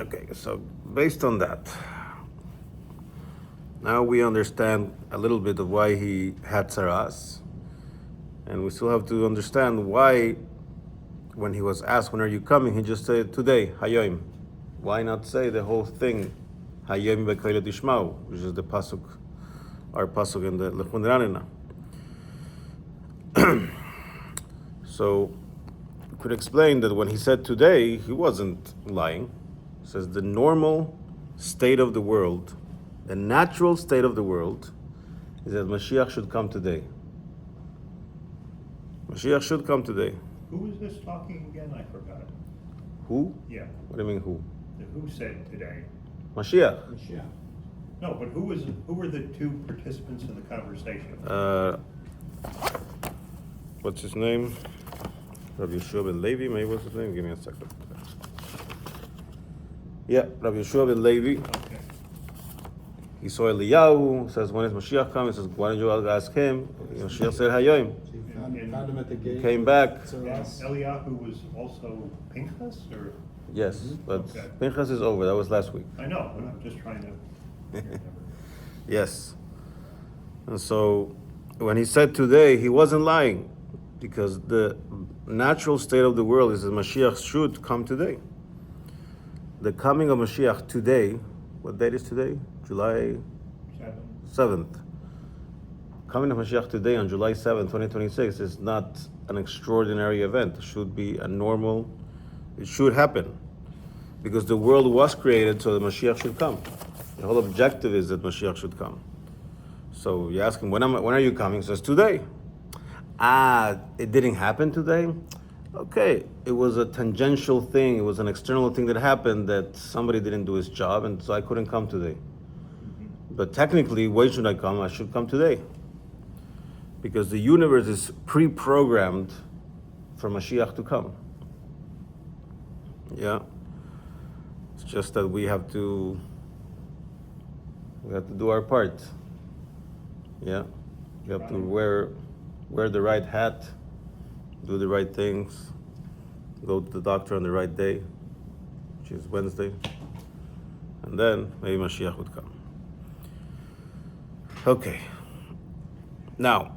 Okay, so based on that, now we understand a little bit of why he had tzaras, and we still have to understand why, when he was asked, when are you coming, he just said, today, hayoim. Why not say the whole thing, hayoim b'kayla tishmau, which is the pasuk, our pasuk in the Lechu Neranena. So, we could explain that when he said today, he wasn't lying. He says the normal state of the world, the natural state of the world, is that Mashiach should come today. Mashiach should come today. Who is this talking again? I forgot. Who? Yeah. What do you mean who? The who said today. Mashiach. No, but who were the two participants in the conversation? What's his name? Rabbi Yeshua ben Levi, maybe what's his name? Give me a second. Yeah, Rabbi Yeshua ben Levi. Okay. He saw Eliyahu, says, when is Mashiach coming? He says, why don't you ask him? Mashiach said, hayoim. Found him at the gate. Came back. And Eliyahu was also Pinchas, or? Yes, but Okay. Pinchas is over. That was last week. I know, but I'm just trying to. Yes. And so when he said today, he wasn't lying, because the natural state of the world is that Mashiach should come today. The coming of Mashiach today, what date is today? July 7th. Coming of Mashiach today on July 7th, 2026 is not an extraordinary event. It should be a normal, it should happen. Because the world was created so that Mashiach should come. The whole objective is that Mashiach should come. So you ask him, when are you coming? He says, today. It didn't happen today? Okay, it was a tangential thing. It was an external thing that happened that somebody didn't do his job, and so I couldn't come today. But technically, why should I come? I should come today. Because the universe is pre-programmed for Mashiach to come. Yeah. It's just that we have to do our part. Yeah. You have to wear the right hat, do the right things, go to the doctor on the right day, which is Wednesday, and then maybe Mashiach would come. Okay. Now,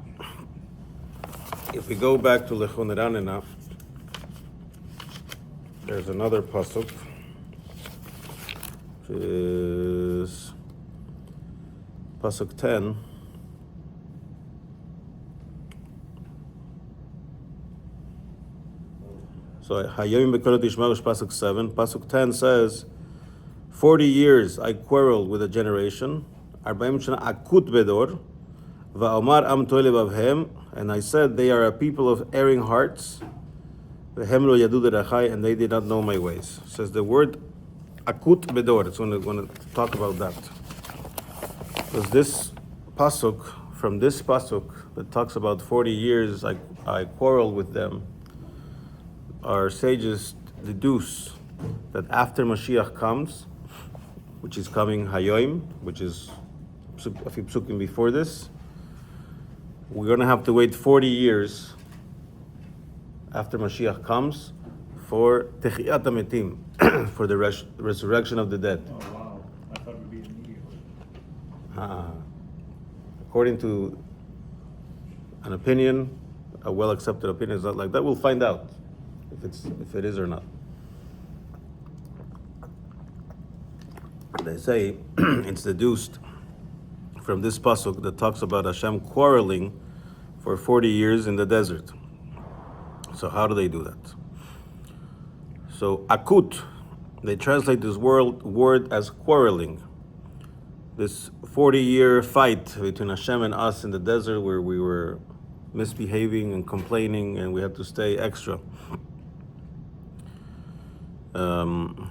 if we go back to Lechu Neranena, there's another pasuk, which is pasuk 10. So Hayom Bekorat Yishmael is pasuk 7. Pasuk 10 says, 40 years I quarreled with a generation, 40 shana akut bedor, va'omar am toile bavhem, and I said they are a people of erring hearts, v'hem lo yadu derachai, and they did not know my ways. It says the word akut bedor. It's going to talk about that. Because this pasuk, from this pasuk that talks about 40 years I quarreled with them, our sages deduce that after Mashiach comes, which is coming hayoim, which is a few psukim before this, we're going to have to wait 40 years after Mashiach comes for Techiyat HaMetim, for the resurrection of the dead. Oh, wow. I thought it would be immediately. According to an opinion, a well-accepted opinion is not like that. We'll find out if it is or not. They say it's deduced from this pasuk that talks about Hashem quarreling for 40 years in the desert. So how do they do that? So akut, they translate this word as quarreling. This 40-year fight between Hashem and us in the desert, where we were misbehaving and complaining and we had to stay extra.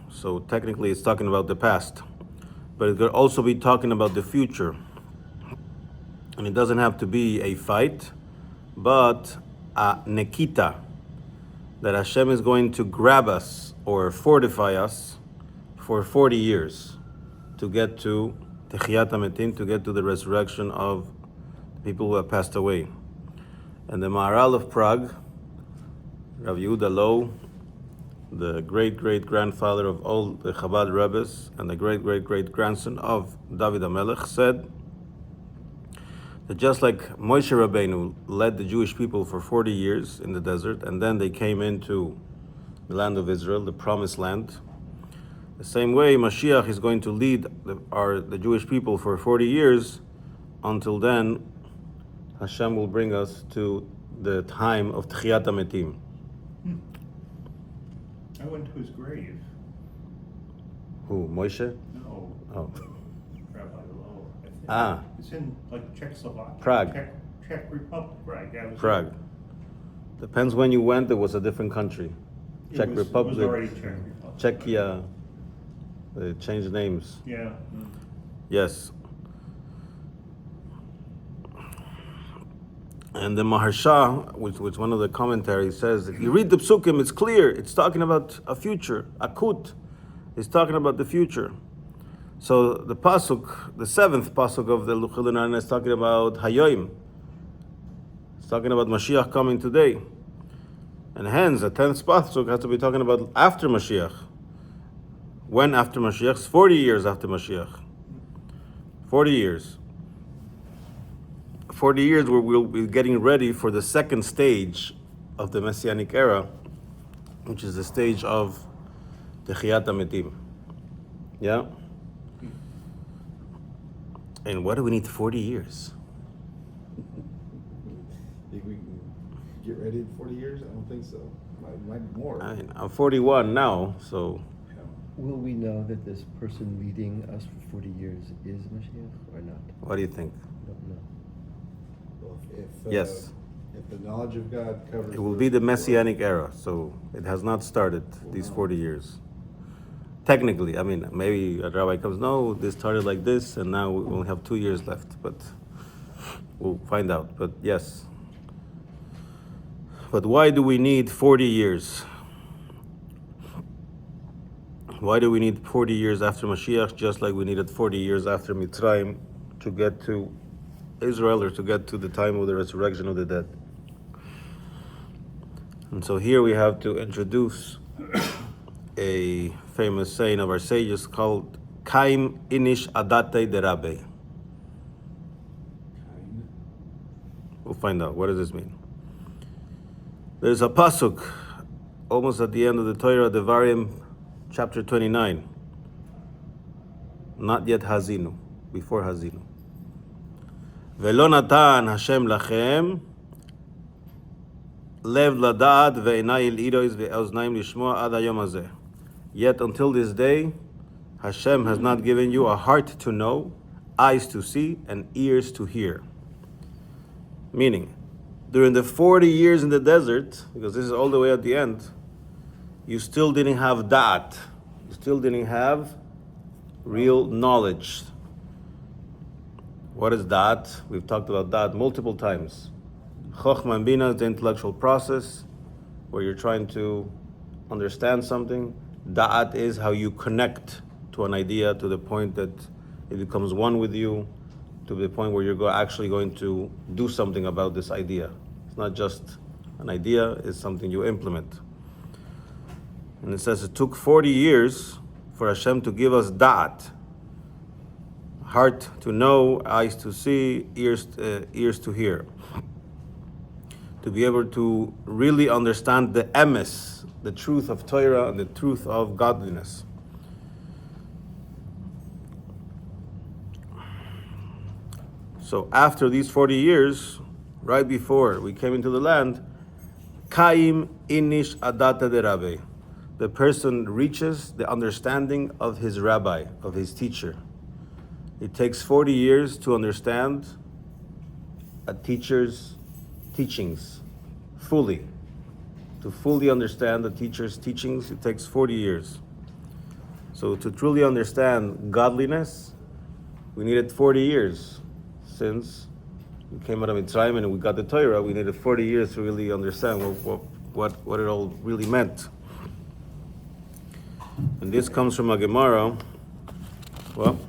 So technically it's talking about the past, but it could also be talking about the future. And it doesn't have to be a fight, but a nekita, that Hashem is going to grab us or fortify us for 40 years to get to Techiyat HaMetim, to get to the resurrection of people who have passed away. And the Maharal of Prague, Rav Yehuda Low, the great-great-grandfather of all the Chabad Rebbes and the great-great-great-grandson of David HaMelech, said that just like Moshe Rabbeinu led the Jewish people for 40 years in the desert, and then they came into the land of Israel, the promised land, the same way Mashiach is going to lead the Jewish people for 40 years. Until then, Hashem will bring us to the time of Techiyat HaMetim. I went to his grave. Who, Moshe? No, Oh, Rabbi Lowe. I think. Ah. It's in like Czechoslovakia. Prague. Czech Republic, right? Yeah, it was Prague. Depends when you went, it was a different country. Czech It Republic, was already Czech Republic. Czechia, they changed names. Yeah. Yes. And the Maharsha, which one of the commentaries says, if you read the Psukim, it's clear. It's talking about a future. Akut is talking about the future. So the Pasuk, the 7th Pasuk of the Lechu Neranena is talking about Hayoim. It's talking about Mashiach coming today. And hence, the 10th Pasuk has to be talking about after Mashiach. When after Mashiach? It's 40 years after Mashiach. 40 years. 40 years where we'll be getting ready for the second stage of the Messianic era, which is the stage of Techiyat HaMetim. Yeah? And why do we need 40 years? Think we can get ready in 40 years? I don't think so. Might be more. I'm 41 now, so Yeah. Will we know that this person leading us for 40 years is Mashiach or not? what do you think? Don't know. Well, Yes. If the knowledge of God covers... It will be the Messianic era, so it has not started, these 40 years. Technically, I mean, maybe a rabbi comes, no, this started like this, and now we only have 2 years left, but we'll find out. But yes. But why do we need 40 years? Why do we need 40 years after Mashiach, just like we needed 40 years after Mitzrayim to get to Israel, or to get to the time of the resurrection of the dead? And so here we have to introduce a famous saying of our sages called Kaim Inish Adate de Rabbe. We'll find out. What does this mean? There's a pasuk almost at the end of the Torah, Devarim, chapter 29. Not yet Hazinu, before Hazinu. Velo natan Hashem lachem lev ladad ve'enai lirois ve'oznaim lishmoa ad hayom hazeh. Yet until this day, Hashem has not given you a heart to know, eyes to see, and ears to hear. Meaning, during the 40 years in the desert, because this is all the way at the end, you still didn't have da'at. You still didn't have real knowledge. What is da'at? We've talked about da'at multiple times. Chokhmah and Bina is the intellectual process where you're trying to understand something. Da'at is how you connect to an idea to the point that it becomes one with you, to the point where you're actually going to do something about this idea. It's not just an idea, it's something you implement. And it says it took 40 years for Hashem to give us da'at. Heart to know, eyes to see, ears to hear. To be able to really understand the emes, the truth of Torah and the truth of godliness. So after these 40 years, right before we came into the land, Kaim Inish Adata de Rabbe. The person reaches the understanding of his rabbi, of his teacher. It takes 40 years to understand a teacher's teachings fully. To fully understand the teacher's teachings, it takes 40 years. So to truly understand godliness, we needed 40 years. Since we came out of Mitzrayim and we got the Torah, we needed 40 years to really understand what it all really meant. And this comes from a Gemara. Well,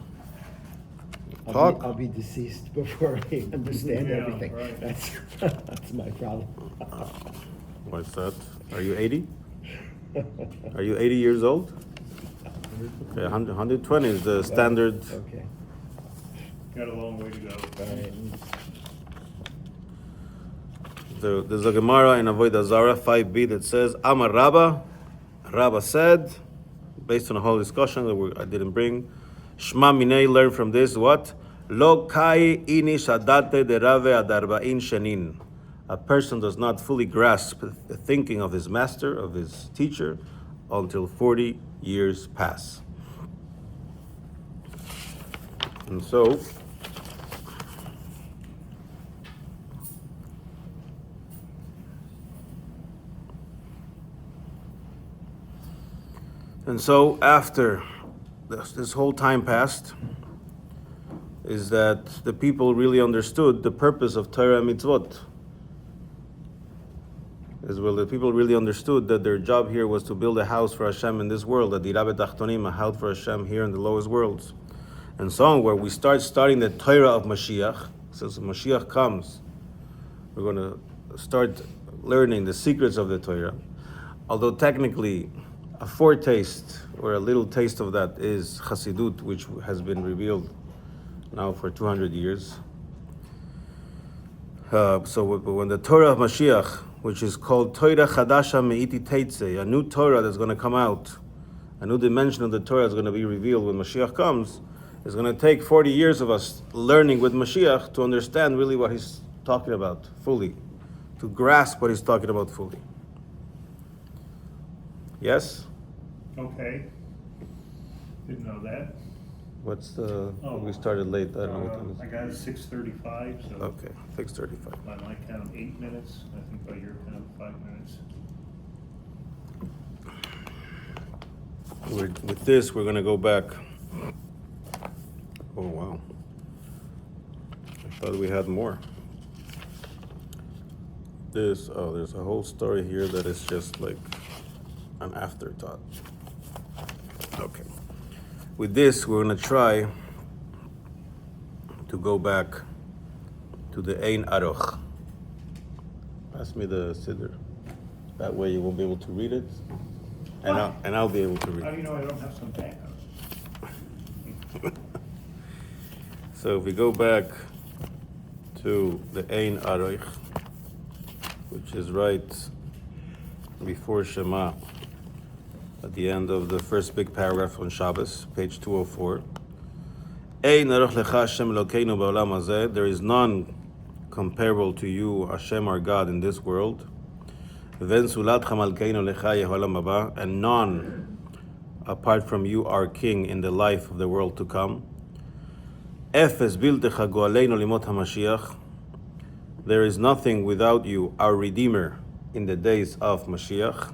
talk. I'll be deceased before I understand Yeah, everything. right. That's my problem. What's that? Are you 80? Are you 80 years old? Okay, 120 is the standard. Okay. Got a long way to go. Right. There's a Gemara in Avodah Zarah 5b that says, Amar Rabba, Rabba said, based on a whole discussion that I didn't bring, Shma Minei, learn from this, what? Lo kai inish adate de rave adarba'in shenin. A person does not fully grasp the thinking of his master, of his teacher, until 40 years pass. And so, after this whole time passed, is that the people really understood the purpose of Torah and mitzvot. As well, the people really understood that their job here was to build a house for Hashem in this world, a dirah betachtonim, a house for Hashem here in the lowest worlds. And so on, where we start studying the Torah of Mashiach. Since Mashiach comes, we're going to start learning the secrets of the Torah. Although technically, a foretaste or a little taste of that is Chassidut, which has been revealed now for 200 years. So when the Torah of Mashiach, which is called Torah Chadasha Me'iti Teitze, a new Torah that's going to come out, a new dimension of the Torah is going to be revealed when Mashiach comes, it's going to take 40 years of us learning with Mashiach to understand really what he's talking about fully, to grasp what he's talking about fully. Yes? Okay. Didn't know that. What's the? Oh. We started late. I don't know what time I got it 6:35, so. Okay, 6:35. By my count, 8 minutes. I think by your count, 5 minutes. With this, we're going to go back. Oh, wow. I thought we had more. There's a whole story here that is just like an afterthought. Okay. With this, we're going to try to go back to the Ein Aroch. Pass me the siddur. That way you won't be able to read it, and I'll be able to read How it. do you know I don't have some backup? So if we go back to the Ein Aroch, which is right before Shema, at the end of the first big paragraph on Shabbos, page 204. Ein Aroch Lecha Hashem Elokeinu ba'olam hazeh. There is none comparable to you, Hashem our God, in this world. V'en sulatcha malkeinu lecha yeholam haba. And none apart from you, our King, in the life of the world to come. Efes biltecha goaleinu limot haMashiach. There is nothing without you, our Redeemer, in the days of Mashiach.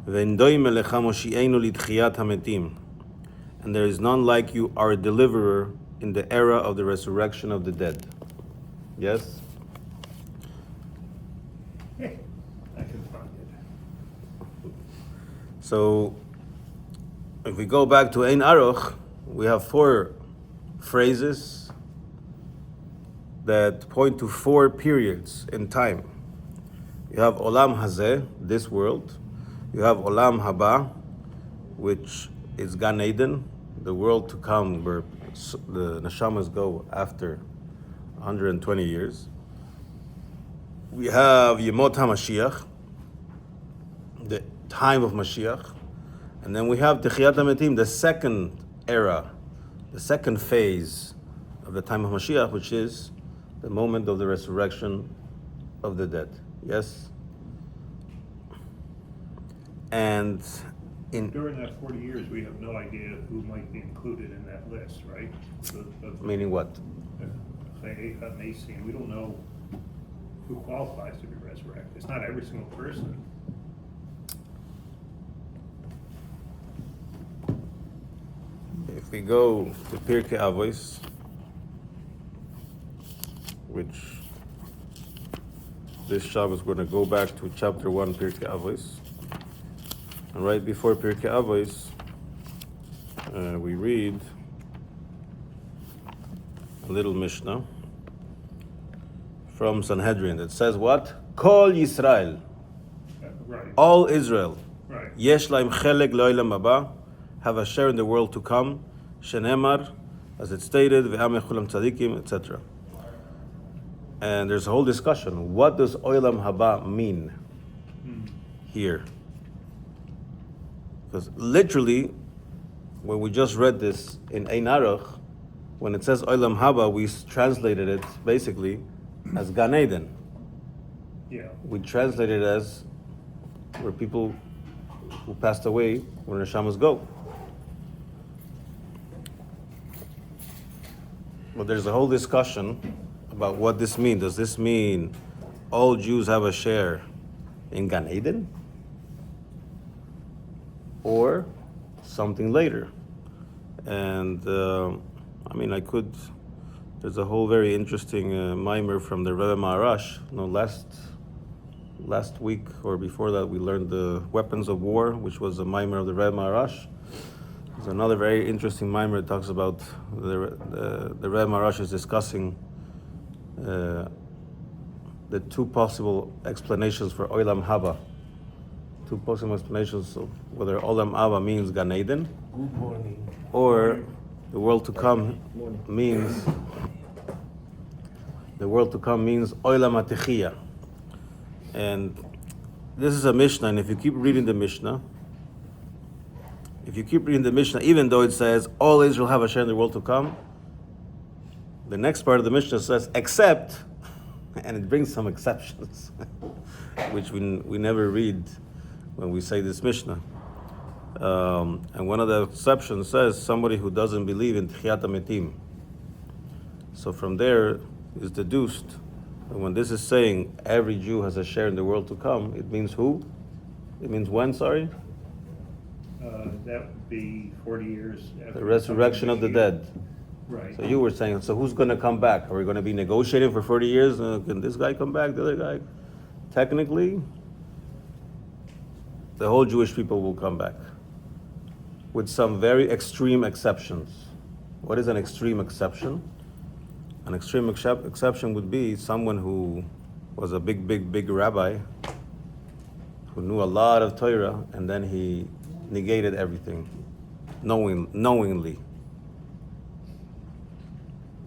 V'endoim elecha moshi'enu litchiyat HaMetim. And there is none like you, our Deliverer, in the era of the resurrection of the dead. Yes? Hey, I can find it. So, if we go back to Ein Aroch, we have 4 phrases that point to 4 periods in time. You have Olam Hazeh, this world. You have Olam Haba, which is Gan Eden, the world to come, where the neshamas go after 120 years. We have Yemot HaMashiach, the time of Mashiach. And then we have Techiyat HaMetim, the second era, the second phase of the time of Mashiach, which is the moment of the resurrection of the dead. Yes? And During that 40 years, we have no idea who might be included in that list, right? meaning what? Say, we don't know who qualifies to be resurrected. It's not every single person. If we go to Perkei Avos, which this Shabbos we're going to go back to chapter 1, Perkei Avos. And right before Perkei Avos, we read a little Mishnah from Sanhedrin that says what? Kol Yisrael, Right. all Israel. Right. Yesh laim chelek lo'olam haba, have a share in the world to come, shenemar, as it stated, ve'am echulam tzadikim, etc. And there's a whole discussion. What does olam haba mean here? Because literally, when we just read this in Ein Aroch, when it says olam haba, we translated it basically as Gan Eden. Yeah. We translated it as where people who passed away, where their shamas go. But there's a whole discussion about what this means. Does this mean all Jews have a share in Gan Eden? Or something later? And there's a whole very interesting mimer from the Rebbe Maharash. Last week or before that, we learned the weapons of war, which was a mimer of the Rebbe Maharash. There's another very interesting mimer that talks about the Rebbe Maharash is discussing the two possible explanations for Olam Haba. Two possible explanations of whether Olam Haba means Gan Eden, or the world to come means Olam HaTechiyah. And this is a Mishnah, and if you keep reading the Mishnah, even though it says all Israel have a share in the world to come, the next part of the Mishnah says except, and it brings some exceptions, which we never read when we say this Mishnah. And one of the exceptions says somebody who doesn't believe in Techiyat HaMetim. So from there is deduced that when this is saying every Jew has a share in the world to come, it means who? It means when, sorry? That would be 40 years after The resurrection of the dead. Right. So you were saying, so who's going to come back? Are we going to be negotiating for 40 years? Can this guy come back, the other guy? Technically, the whole Jewish people will come back, with some very extreme exceptions. What is an extreme exception? An extreme exception would be someone who was a big rabbi, who knew a lot of Torah, and then he negated everything, knowingly.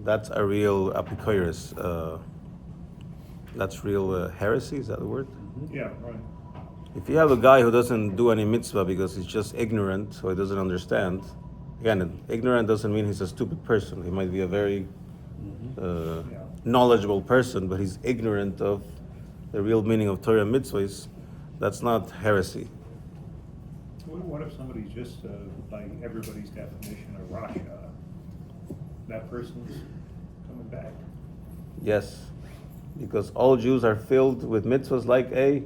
That's a real apikoiris. That's real heresy, is that the word? Yeah, right. If you have a guy who doesn't do any mitzvah because he's just ignorant, so he doesn't understand, again, ignorant doesn't mean he's a stupid person. He might be a very knowledgeable person, but he's ignorant of the real meaning of Torah and mitzvahs. That's not heresy. What if somebody's just, by everybody's definition, a Rasha? That person's coming back. Yes, because all Jews are filled with mitzvahs like a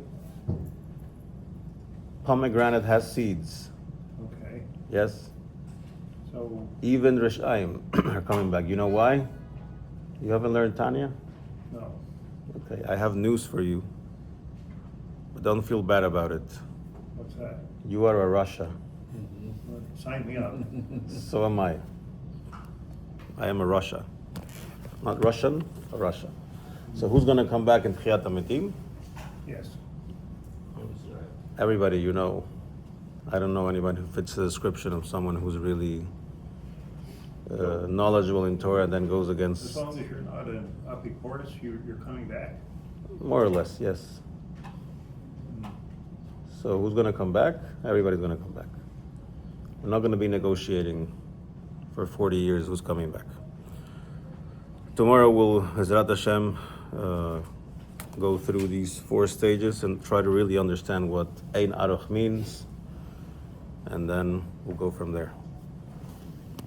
pomegranate has seeds. Okay. Yes? So, Even Rishaim are coming back. You know why? You haven't learned Tanya? no. Okay, I have news for you. But don't feel bad about it. What's that? You are a Rasha. Sign me up. So am I. I am a Rasha. Not Russian, a Rasha. So who's going to come back in Techiyat HaMetim? Yes. Everybody you know. I don't know anybody who fits the description of someone who's really knowledgeable in Torah and then goes As against... long as you're not an apikoros, you're coming back. More or less, yes. So who's going to come back? Everybody's going to come back. We're not going to be negotiating for 40 years who's coming back. Tomorrow we'll, Ezrat Hashem, go through these 4 stages and try to really understand what Ein Aroch means, and then we'll go from there.